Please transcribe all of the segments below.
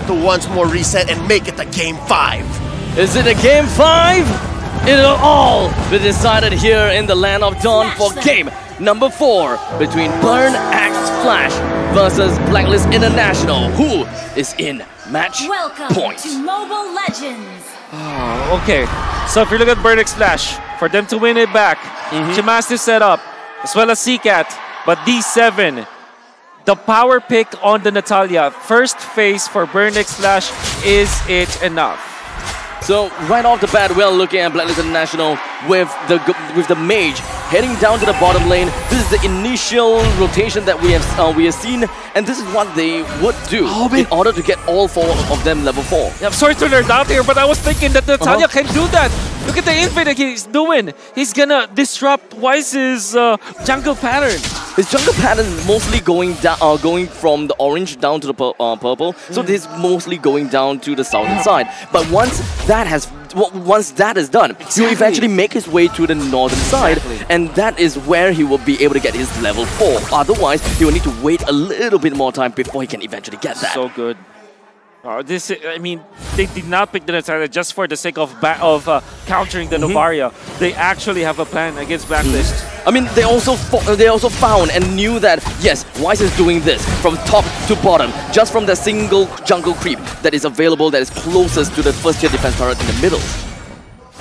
to once more reset and make it the Game 5. Is it a Game 5? It'll all be decided here in the Land of Dawn for game number 4 between Burn X Flash versus Blacklist International. Who is in match point? To Mobile Legends. Oh, okay, so if you look at Burn X Flash, for them to win it back, Chimasta set up, as well as CCAT, but D7, the power pick on the Natalia, first phase for Burn X Flash, is it enough? So right off the bat, we're looking at Blacklist International with the mage heading down to the bottom lane. This is the initial rotation that we have seen, and this is what they would do in order to get all 4 of them level 4. Yeah, I'm sorry to nerd out here, but I was thinking that Natalia can do that. Look at the infinite that he's doing. He's gonna disrupt Wise's jungle pattern. His jungle pattern is mostly going down, going from the orange down to the purple. So this is mostly going down to the southern side. But once that is done, he will eventually make his way to the northern side, and that is where he will be able to get his level 4. Otherwise, he will need to wait a little bit more time before he can eventually get that. So good. I mean, they did not pick the Natalia just for the sake of countering the Novaria. They actually have a plan against Blacklist. I mean, they also found and knew that, yes, Wise is doing this from top to bottom, just from the single jungle creep that is available, that is closest to the first tier defense turret in the middle.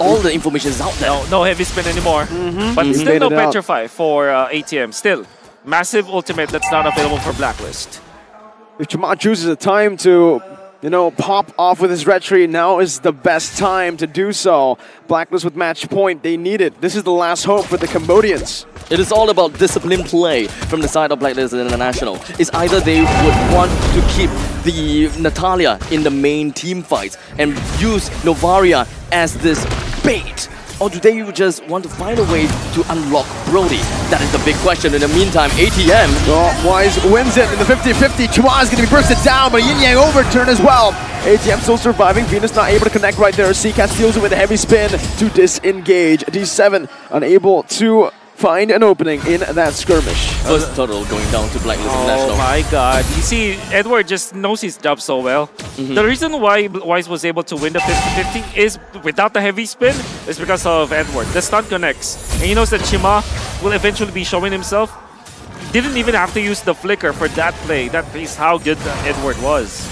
All the information is out there. No heavy spin anymore. But still no Petrify for ATM. Still, massive ultimate that's not available for Blacklist. If Chima chooses a time to, pop off with his retreat, now is the best time to do so. Blacklist with match point, they need it. This is the last hope for the Cambodians. It is all about disciplined play from the side of Blacklist International. It's either they would want to keep the Natalia in the main team fights and use Novaria as this bait, or do they just want to find a way to unlock Brody? That is the big question. In the meantime, ATM... Wise wins it in the 50-50. Chima is going to be bursted down, but a yin-yang overturn as well. ATM still surviving. Venus not able to connect right there. CCAT steals it with a heavy spin to disengage. D7 unable to find an opening in that skirmish. First turtle going down to Blacklist International. Oh my god. You see, Edward just knows his job so well. The reason why Wise was able to win the 50-50 is, without the heavy spin, is because of Edward. The stun connects. And he knows that Chima will eventually be showing himself. He didn't even have to use the flicker for that play. That is how good Edward was.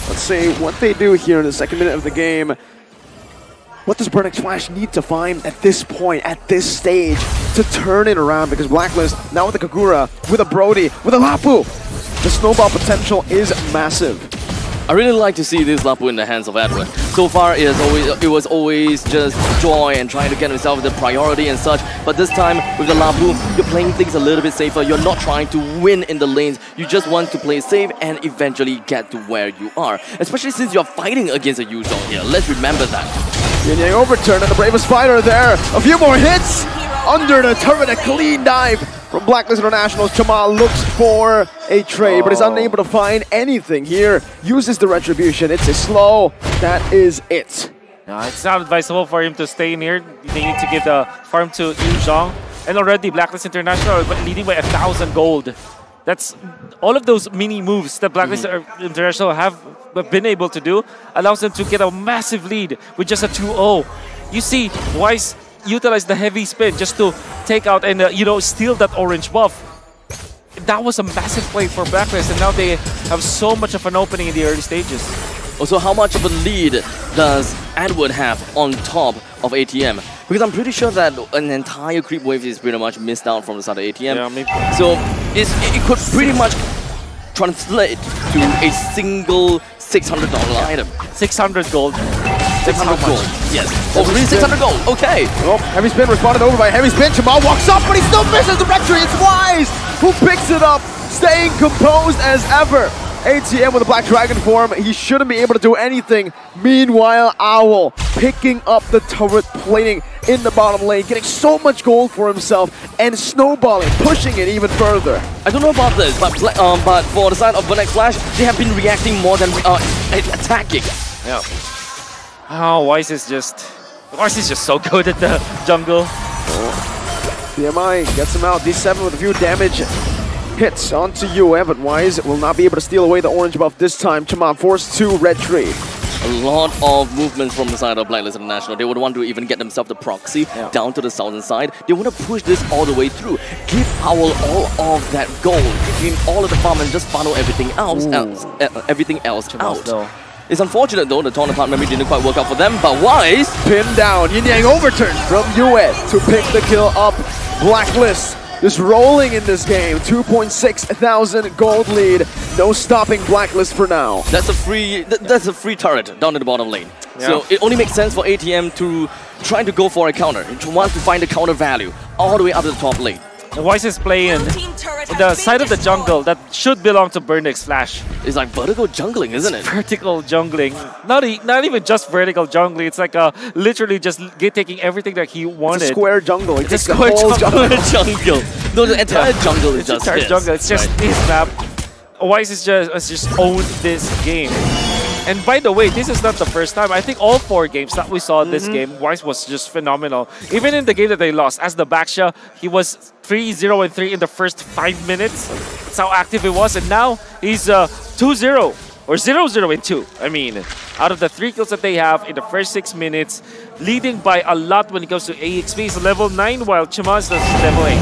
Let's see what they do here in the second minute of the game. What does Burn X Flash need to find at this point, at this stage, to turn it around? Because Blacklist, now with the Kagura, with a Brody, with a Lapu, the snowball potential is massive. I really like to see this Lapu in the hands of Edward. So far, it was always just joy and trying to get himself the priority and such. But this time, with the Lapu, you're playing things a little bit safer. You're not trying to win in the lanes. You just want to play safe and eventually get to where you are. Especially since you're fighting against a Yuzhong here. Let's remember that. Yin-yang overturn and the bravest fighter there. A few more hits under the turret. A clean dive from Blacklist International. Chima looks for a trade, but is unable to find anything here. Uses the retribution. It's a slow. That is it. No, it's not advisable for him to stay in here. They need to give the farm to Yuzhong. And already Blacklist International are leading by 1,000 gold. That's all of those mini moves that Blacklist International have been able to do allows them to get a massive lead with just a 2-0. You see, Wise utilized the heavy spin just to take out and steal that orange buff. That was a massive play for Blacklist, and now they have so much of an opening in the early stages. Also, how much of a lead does Edward have on top of ATM? Because I'm pretty sure that an entire creep wave is pretty much missed out from the side of ATM. Yeah, maybe. So it could pretty much translate to a single $600 item. 600 gold. 600 gold. Yes. Oh, really? 600 gold. Okay. Oh, heavy spin responded over by heavy spin. Chima walks up, but he still misses the retreat. It's Wise who picks it up, staying composed as ever. ATM with a Black Dragon form, he shouldn't be able to do anything. Meanwhile, Owl picking up the turret plating in the bottom lane, getting so much gold for himself and snowballing, pushing it even further. I don't know about this, but for the side of Burn X Flash, they have been reacting more than attacking. Yeah. Oh, Wise is just so good at the jungle. DMI gets him out. D7 with a few damage hits onto Yue, but Wise will not be able to steal away the orange buff this time. Chama forced to red trade. A lot of movements from the side of Blacklist International. They would want to even get themselves the proxy down to the southern side. They want to push this all the way through. Give Owl all of that gold. Give him all of the farm and just funnel everything else out. It's unfortunate though, the Torn Apart memory didn't quite work out for them, but Wise Pinned down. Yin Yang overturned from Yue to pick the kill up. Blacklist just rolling in this game. 2.6 thousand gold lead. No stopping Blacklist for now. That's a free turret down in the bottom lane. Yeah. So it only makes sense for ATM to try to go for a counter. It wants to find the counter value all the way up to the top lane. And Wise is playing the side of the jungle that should belong to Burnix Flash. It's like vertical jungling, isn't it? Vertical jungling. Not even just vertical jungling. It's like literally just taking everything that he wanted. It's a square jungle. It takes the square whole jungle. No, the entire jungle is just his. Jungle. It's just his map. Wise is just owned this game. And by the way, this is not the first time. I think all 4 games that we saw this game, Wise was just phenomenal. Even in the game that they lost, as the Baxia, he was 3-0-3 in the first 5 minutes. That's how active he was. And now he's 2-0 or 0-0-2. I mean, out of the 3 kills that they have in the first 6 minutes, leading by a lot when it comes to AXP. He's level 9 while Chama's level 8.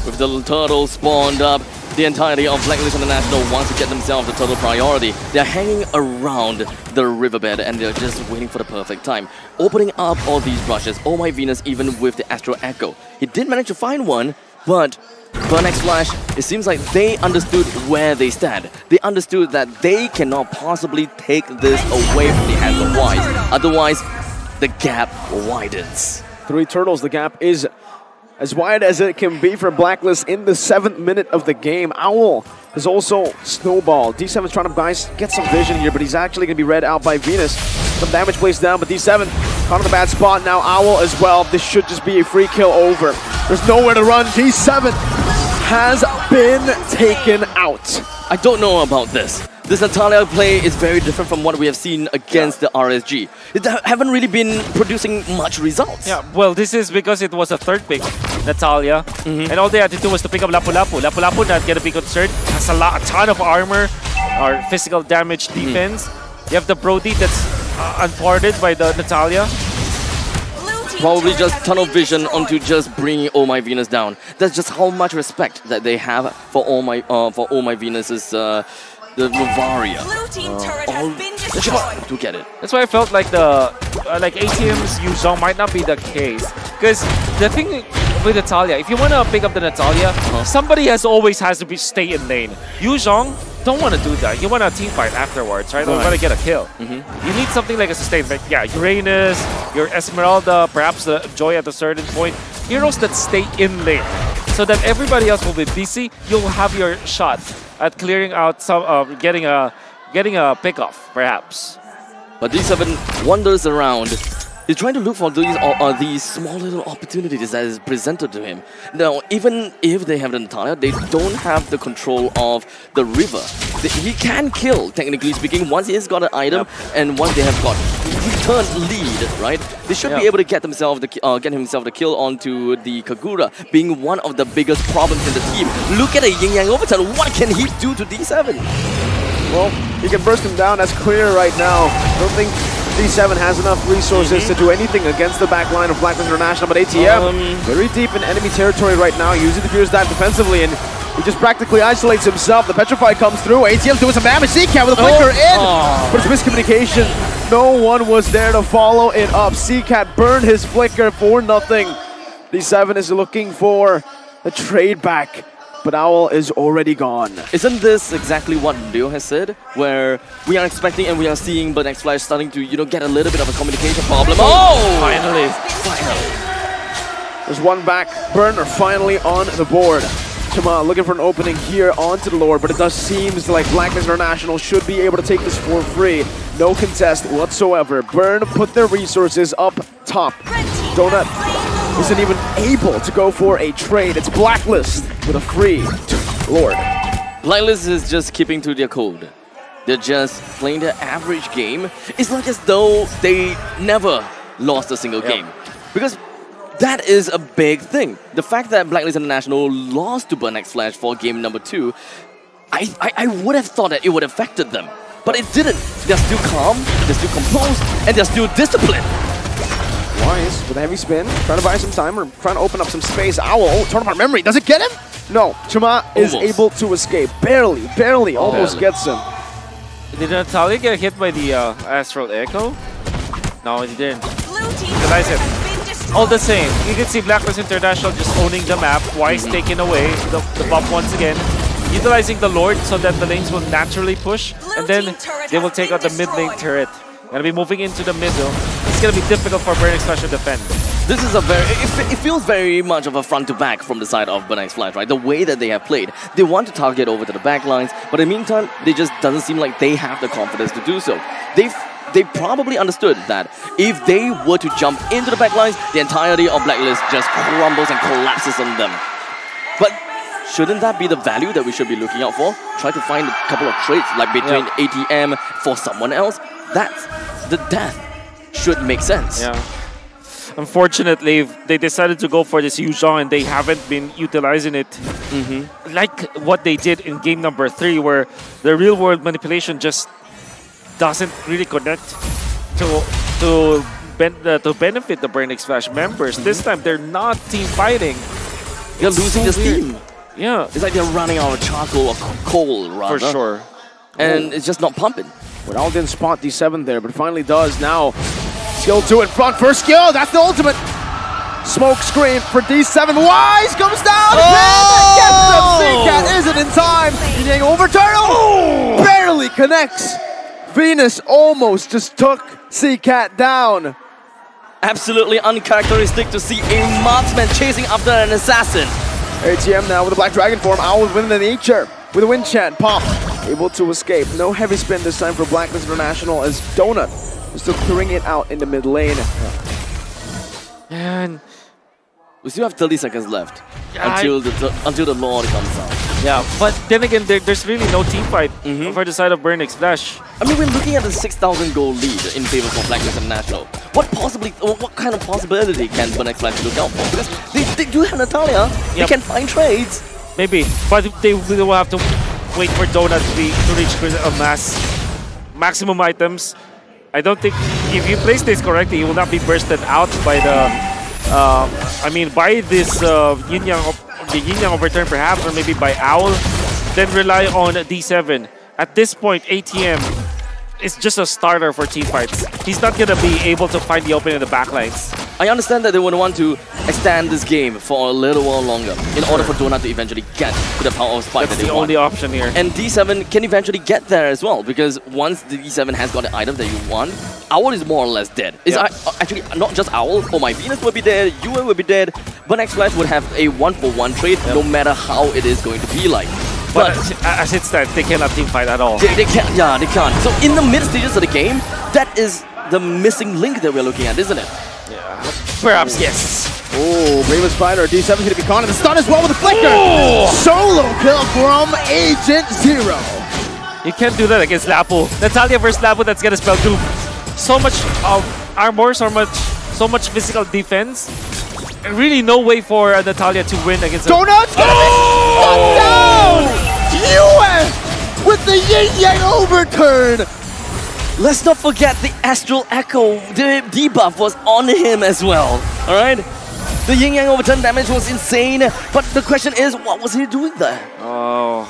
With the turtle spawned up, the entirety of Blacklist International wants to get themselves the turtle priority. They're hanging around the riverbed and they're just waiting for the perfect time. Opening up all these brushes, Oh My Venus even with the Astro Echo. He did manage to find one, but Burnix Flash, it seems like they understood where they stand. They understood that they cannot possibly take this away from the hands of Wise. Otherwise, the gap widens. 3 turtles, the gap is as wide as it can be for Blacklist in the 7th minute of the game. Owl is also snowballed. D7's trying to get some vision here, but he's actually going to be read out by Venus. Some damage placed down, but D7 caught in the bad spot. Now Owl as well. This should just be a free kill over. There's nowhere to run. D7 has been taken out. I don't know about this. This Natalia play is very different from what we have seen against the RSG. They haven't really been producing much results. Yeah, well, this is because it was a 3rd pick, Natalia. And all they had to do was to pick up Lapu Lapu. Lapu Lapu, not gonna be concerned. Has a ton of armor or physical damage defense. You have the Brody that's unthwarted by the Natalia. Probably just tunnel vision onto just bringing Oh My Venus down. That's just how much respect that they have for Oh My Venus's the Novaria. To get it. That's why I felt like the ATM's Yuzhong might not be the case. Because the thing with Natalia, if you want to pick up the Natalia, somebody always has to stay in lane. Yuzhong don't want to do that. You want a team fight afterwards, right? You want to get a kill. You need something like a sustain. Like, yeah, Uranus, your Esmeralda, perhaps the Joy at a certain point. Heroes that stay in lane. So that everybody else will be busy, you'll have your shot at clearing out some, getting a pick-off, perhaps. But D7 wanders around. He's trying to look for these small little opportunities that is presented to him. Now, even if they have the Natalia, they don't have the control of the river. He can kill, technically speaking, once he has got an item and once they have got return lead, right? They should be able to get himself the kill onto the Kagura, being one of the biggest problems in the team. Look at a Yin Yang overturn. What can he do to D7? Well, he can burst him down. That's clear right now. I don't think D7 has enough resources to do anything against the back line of Blacklist International, but ATM very deep in enemy territory right now, using the Furious Dive defensively, and he just practically isolates himself. The Petrify comes through. ATM's doing some damage. CCat with a flicker in, but it's miscommunication. No one was there to follow it up. CCat burned his flicker for nothing. D7 is looking for a trade back, but Owl is already gone. Isn't this exactly what Leo has said? Where we are expecting and we are seeing Burnix Flash starting to, get a little bit of a communication problem. Oh! Finally. There's one back. Burn are finally on the board. Chama looking for an opening here onto the Lord, but it does seem like Blacklist International should be able to take this for free. No contest whatsoever. Burn put their resources up top. Donut isn't even able to go for a trade. It's Blacklist with a free Lord. Blacklist is just keeping to their code. They're just playing their average game. It's like as though they never lost a single game. Because that is a big thing. The fact that Blacklist International lost to Burn X Flash for game number 2, I would have thought that it would have affected them. But it didn't. They're still calm, they're still composed, and they're still disciplined. Wise with a heavy spin, trying to buy some time, or trying to open up some space. Owl, oh, turn apart memory. Does it get him? No, Chuma is able to escape. Barely, almost gets him. Did Natalia get hit by the Astral Echo? No, he didn't. Utilize it. All the same, you can see Blacklist International just owning the map. Wise taking away the buff once again. Utilizing the Lord so that the lanes will naturally push, and then they will take out the mid lane turret. Gonna be moving into the middle. It's gonna be difficult for Burn X Flash to defend. This is a very, it feels very much of a front to back from the side of Burn X Flash, right? The way that they have played, they want to target over to the back lines, but in the meantime, they just doesn't seem like they have the confidence to do so. They probably understood that if they were to jump into the back lines, the entirety of Blacklist just crumbles and collapses on them. But shouldn't that be the value that we should be looking out for? Try to find a couple of traits, like between ATM for someone else. That's the death. Should make sense. Yeah. Unfortunately, they decided to go for this Yu Zhong and they haven't been utilizing it. Like what they did in game number 3, where the real world manipulation just doesn't really connect to benefit the Burn X Flash members. This time, they're not team fighting. They're losing the steam. Yeah. It's like they're running out of charcoal or coal, rather. For sure. And it's just not pumping. Well, Owl didn't spot D7 there, but finally does now. Skill 2 in front, first skill, that's the ultimate. Smoke screen for D7, Wise comes down, gets him, CCat isn't in time. Getting overturn, barely connects. Venus almost just took CCat down. Absolutely uncharacteristic to see a marksman chasing after an assassin. ATM now with a Black Dragon form, Owl winning the nature with a wind chant, pop. Able to escape, no heavy spin this time for Blacklist International as Donut is still clearing it out in the mid lane. And we still have 30 seconds left until the Lord comes out. Yeah, but then again, there's really no team fight for the side of Burn X Flash. I mean, we're looking at a 6,000 goal lead in favor for Blacklist International. What kind of possibility can Burn X Flash look out for? Because they do have Natalia, they can find trades. Maybe, but they will have to wait for Donut to reach maximum items. I don't think, if you place this correctly, he will not be bursted out by the, by this Yin Yang overturn perhaps, or maybe by Owl, then rely on D7. At this point, ATM is just a starter for teamfights. He's not going to be able to find the opening in the backlines. I understand that they would want to extend this game for a little while longer in order for Donut to eventually get to the power of spike that they want. That's the only option here. And D7 can eventually get there as well, because once the D7 has got the item that you want, Owl is more or less dead. It's actually not just Owl. Oh, my Venus will be dead, Yue will be dead, but X Flash would have a 1-for-1 trade no matter how it is going to be like. But as it stands, they cannot teamfight at all. They can't, yeah, they can't. So in the mid stages of the game, that is the missing link that we're looking at, isn't it? Yeah, perhaps yes. Oh, Bravest Fighter, D7's going to be caught in the stun as well with a flicker. Solo kill from Agent Zero. You can't do that against Lapu. Natalia versus Lapu, that's going to spell doom. So much armor, so much physical defense. And really no way for Natalia to win against Donut's going to be shut down! US with the Yin Yang overturn! Let's not forget the Astral Echo. The debuff was on him as well. Alright? The Yin Yang overturn damage was insane, but the question is, what was he doing there? Oh,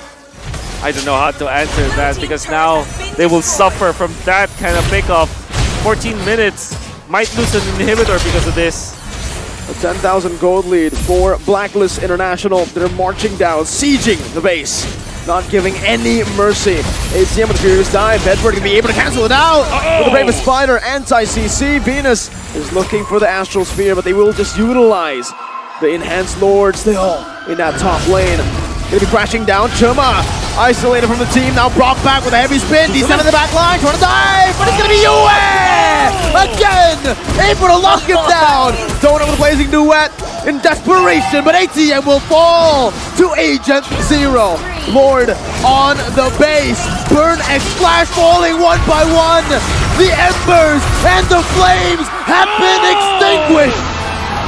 I don't know how to answer that, because now they will suffer from that kind of pickoff. 14 minutes. Might lose an inhibitor because of this. A 10,000 gold lead for Blacklist International. They're marching down, sieging the base, not giving any mercy. ATM with a Furious Dive. Bedford can be able to cancel it out. With the Bravest Spider, anti-CC. Venus is looking for the Astral Sphere, but they will just utilize the Enhanced Lord still in that top lane. Gonna be crashing down. Chuma isolated from the team. Now Brock back with a heavy spin. D7 in the back line, trying to dive, but it's gonna be Yue! Again! Able to lock him down! Donut with a blazing duet in desperation, but ATM will fall to Agent Zero. Lord on the base. Burn X Flash falling one by one. The embers and the flames have been extinguished.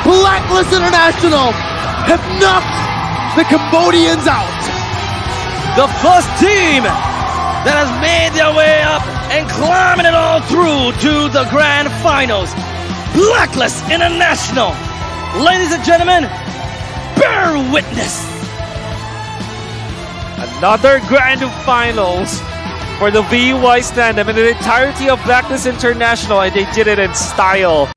Blacklist International have knocked the Cambodians out. The first team that has made their way up and climbing it all through to the grand finals. Blacklist International. Ladies and gentlemen, bear witness. Another grand finals for the VY Stand-Up and the entirety of Blacklist International, and they did it in style.